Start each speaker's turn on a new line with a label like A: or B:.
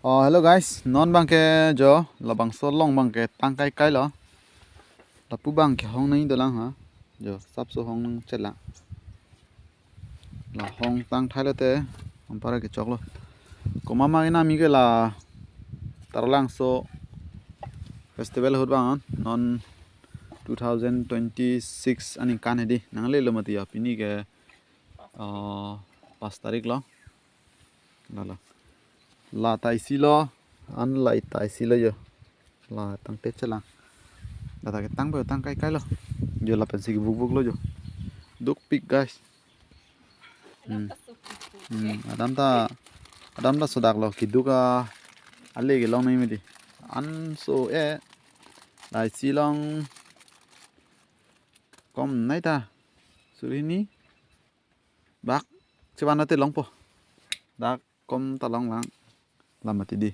A: Hello guys, non bang ke jo la bang so long bang ke tang kai kai lo la pu bang ke hong nai do lang ha jo sap so hong nang chet la hong tang thai lo te am para ke chok lo ko mama ina mi ke la tarlang so festival hot bang non 2026 ani kan hedi nang le lo mati ya pini ke 5 tarik lo la la tai si lo an lai tai si lo yo la tang te chet la Data cái tăng bờ tăng cái lo giờ là pensi cái vuk vuk lo jo duk pik guys adam ta sodak lo kiduka alle cái long này mày an so lại si long kom nai ta suri ni bak ceban nate long po dak kom ta long lang làm mà thì đi